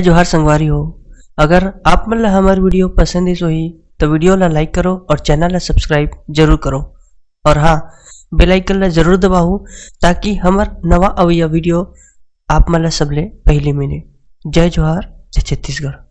जोहार संगवारी हो। अगर आप मन ला हमार वीडियो पसंद इस होही तो वीडियो ला लाइक करो और चैनल ला सब्सक्राइब जरूर करो। और हाँ, बेल आइकन ला जरूर दबाओ ताकि हमार नवा अवैया वीडियो आप मन ला सबले पहले मिले। जय जोहार, जय छत्तीसगढ़।